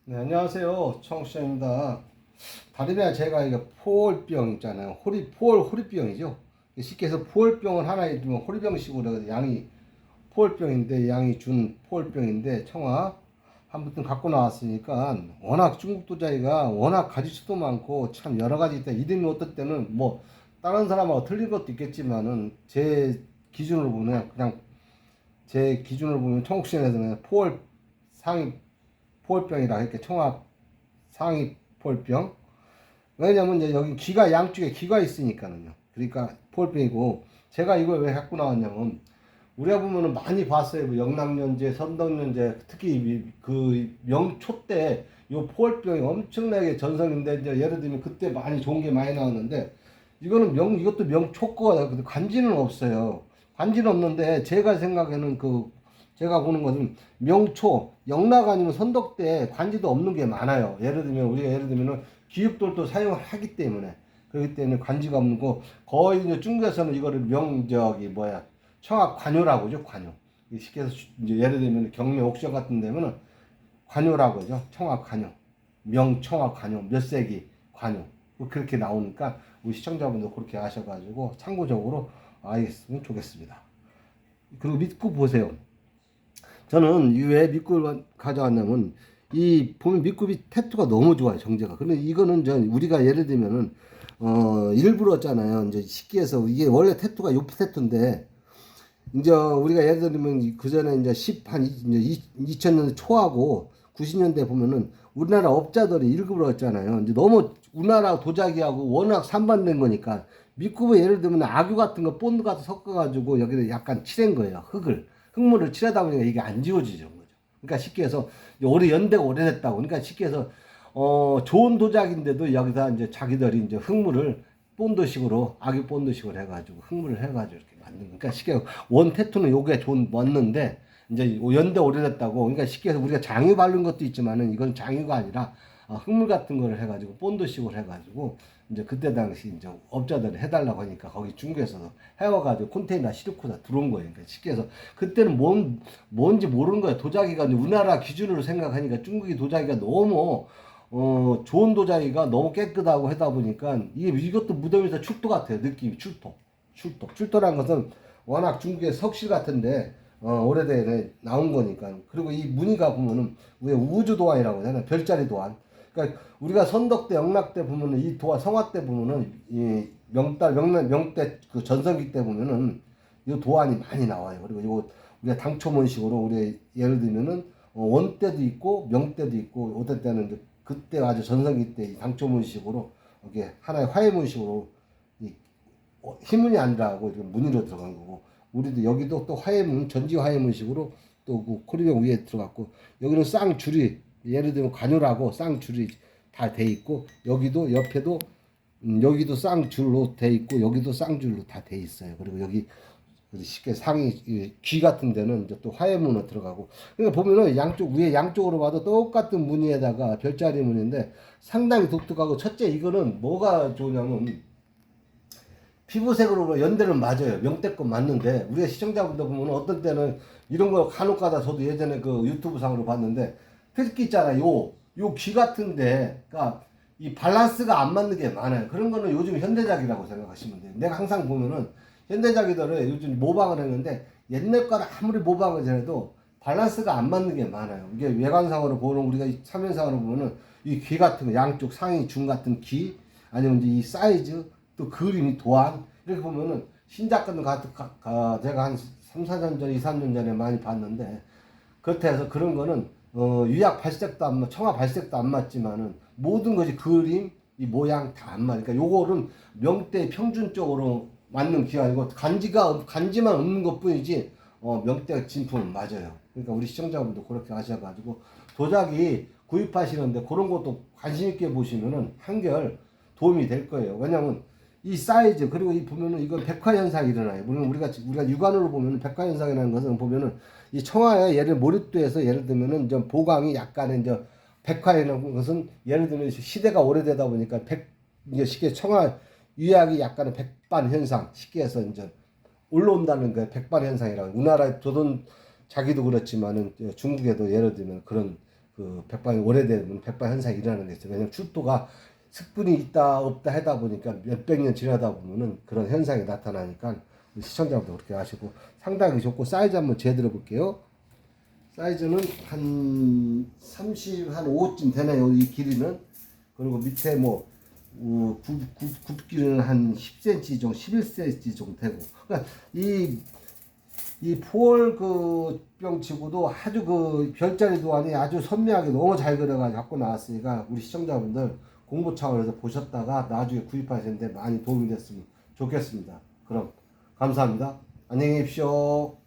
네, 안녕하세요. 청취자입니다. 다름이 아니라 제가 이거 포올병 있잖아요. 호리병이죠. 쉽게 해서 포올병을 하나 있으면 호리병식으로 양이 포올병인데 양이 준 포올병인데 청아 한부터 갖고 나왔으니까 워낙 중국 도자기가 워낙 가지수도 많고 참 여러 가지 있다. 이름이 어떨 때는 뭐 다른 사람하고 틀린 것도 있겠지만은 제 기준으로 보면 그냥 제 기준으로 보면 청옥시장에서는 포올 상위 포올병이라 이렇게 청아 상위 폴병. 왜냐면 이제 여기 귀가 양쪽에 귀가 있으니까는요. 그러니까 폴병이고 제가 이걸 왜 갖고 나왔냐면 우리가 보면은 많이 봤어요. 뭐 영락연제, 선덕연제, 특히 그 명초 때 요 포올병이 엄청나게 전성인데 이제 예를 들면 그때 많이 좋은 게 많이 나왔는데 이거는 이것도 명초 거야. 근데 관지는 없어요. 관지는 없는데 제가 생각에는 제가 보는 것은 명초, 영락 아니면 선덕대 관지도 없는 게 많아요. 예를 들면은 기육돌도 사용을 하기 때문에 그렇기 때문에 관지가 없는 거 거의 이제 중국에서는 이거를 청학 관요라고 하죠. 관요. 쉽게 해서 이제 예를 들면 경매 옥션 같은 데면은 관요라고 하죠. 청학 관요. 명청학 관요. 몇 세기 관요. 그렇게 나오니까 우리 시청자분들 그렇게 아셔가지고 참고적으로 알겠으면 좋겠습니다. 그리고 믿고 보세요. 저는 왜 밑굽을 가져왔냐면 이 보면 밑굽이 태투가 너무 좋아요. 정제가. 근데 이거는 우리가 예를 들면은 일부러잖아요. 이제 쉽게 해서 이게 원래 태투가 요프 태투인데 이제 우리가 예를 들면 그 전에 이제 2000년대 초하고 90년대 보면은 우리나라 업자들이 일급을 했잖아요. 이제 너무 우리나라 도자기하고 워낙 상반된 거니까 밑굽을 예를 들면 악유 같은 거 본드 같은 섞어가지고 여기다 약간 칠한 거예요. 흙물을 칠하다 보니까 이게 안 지워지죠. 그러니까 쉽게 해서 연대가 오래됐다고. 그러니까 쉽게 해서 좋은 도자기인데도 여기다 이제 자기들이 이제 흙물을 본드식으로 악유 본드식으로 해가지고 흙물을 해가지고 이렇게 만든. 그러니까 쉽게 원 태투는 요게 좋은 맞는데 이제 연대 오래됐다고. 그러니까 쉽게 해서 우리가 장유 바른 것도 있지만은 이건 장유가 아니라 흙물 같은 거를 해가지고 본드식으로 해가지고 이제 그때 당시 이제 업자들이 해달라고 하니까 거기 중국에서 해와가지고 컨테이너 싣고 다 들어온 거예요. 그러니까 쉽게 해서 그때는 뭔지 모르는 거예요. 도자기가 우리나라 기준으로 생각하니까 중국이 도자기가 너무 좋은 도자기가 너무 깨끗하고 하다 보니까 이것도 무덤에서 출토 같아요. 느낌이 출토라는 것은 워낙 중국의 석실 같은데 오래전에 나온 거니까. 그리고 이 무늬가 보면은 왜 우주도안이라고 하잖아요. 별자리 도안. 그러니까 우리가 선덕 때, 영락 때 보면은 이 도안, 성화 때 보면은 이 명때 그 전성기 때 보면은 이 도안이 많이 나와요. 그리고 이거 우리가 당초문식으로 우리 예를 들면은 원 때도 있고 명 때도 있고 어떤 때는 이제 그때 아주 전성기 때 당초문식으로 이게 하나의 화해문식으로 이 희문이 아니라고 이렇게 무늬로 들어간 거고 우리도 여기도 또 화해문 전지 화해문식으로 또 그 코리병 위에 들어갔고 여기는 쌍줄이 예를 들면 관유라고 쌍줄이 다 돼 있고 여기도 옆에도 여기도 쌍줄로 돼 있고 여기도 쌍줄로 다 돼 있어요. 그리고 여기 쉽게 상이 귀 같은 데는 이제 또 화해문으로 들어가고 그러니까 보면은 위에 양쪽으로 봐도 똑같은 무늬에다가 별자리 무늬인데 상당히 독특하고 첫째 이거는 뭐가 좋냐면 피부색으로 연대는 맞아요. 명대껏 맞는데 우리가 시청자분들 보면 어떤 때는 이런 거 간혹가다 저도 예전에 그 유튜브 상으로 봤는데 특히 있잖아요. 요 귀 같은데 그러니까 이 밸런스가 안 맞는 게 많아요. 그런 거는 요즘 현대작이라고 생각하시면 돼요. 내가 항상 보면은 현대작이들은 요즘 모방을 했는데 옛날 거를 아무리 모방을 해도 밸런스가 안 맞는 게 많아요. 이게 외관상으로 보는 우리가 사면상으로 보면은 이 귀 같은 거 양쪽 상위 중 같은 귀 아니면 이제 이 사이즈 또 그림이 도안 이렇게 보면은 신작가는 제가 한 3, 4년 전, 2, 3년 전에 많이 봤는데 그렇다 해서 그런 거는 유약 발색도 안 맞, 청아 발색도 안 맞지만은 모든 것이 그림, 이 모양 다 안 맞으니까 요거는 명대 평균적으로 맞는 기아이고 간지만 없는 것뿐이지 명대 진품은 맞아요. 그러니까 우리 시청자분도 그렇게 하셔가지고 도자기 구입하시는데 그런 것도 관심 있게 보시면은 한결 도움이 될 거예요. 왜냐면 이 사이즈 그리고 이 보면은 이건 백화 현상이 일어나요. 물론 우리가 육안으로 보면은 백화 현상이라는 것은 보면은 이 청아에 예를 몰입도에서 예를 들면은 좀 보강이 약간의 이제 백화라는 것은 예를 들면 시대가 오래되다 보니까 이제 쉽게 청아 유약이 약간의 백반 현상 쉽게 해서 이제 올라온다는 거예요. 백반 현상이라고. 우리나라 조선 자기도 그렇지만은 중국에도 예를 들면 그런 그 백반이 오래되면 백반 현상이 일어나는 게 있어요. 왜냐면 출도가 습분이 있다 없다 하다 보니까 몇백 년 지나다 보면은 그런 현상이 나타나니까 우리 시청자분들 그렇게 하시고 상당히 좋고 사이즈 한번 재들어 볼게요. 사이즈는 한 30, 한 5쯤 되네요. 이 길이는. 그리고 밑에 뭐 굽기는 한 10cm 정도, 11cm 정도 되고. 그러니까 이 포월 그 병치고도 아주 그 별자리 도안이 아주 선명하게 너무 잘 그려가지고 갖고 나왔으니까 우리 시청자분들 공부 차원에서 보셨다가 나중에 구입하시는데 많이 도움이 됐으면 좋겠습니다. 그럼 감사합니다. 안녕히 계십시오.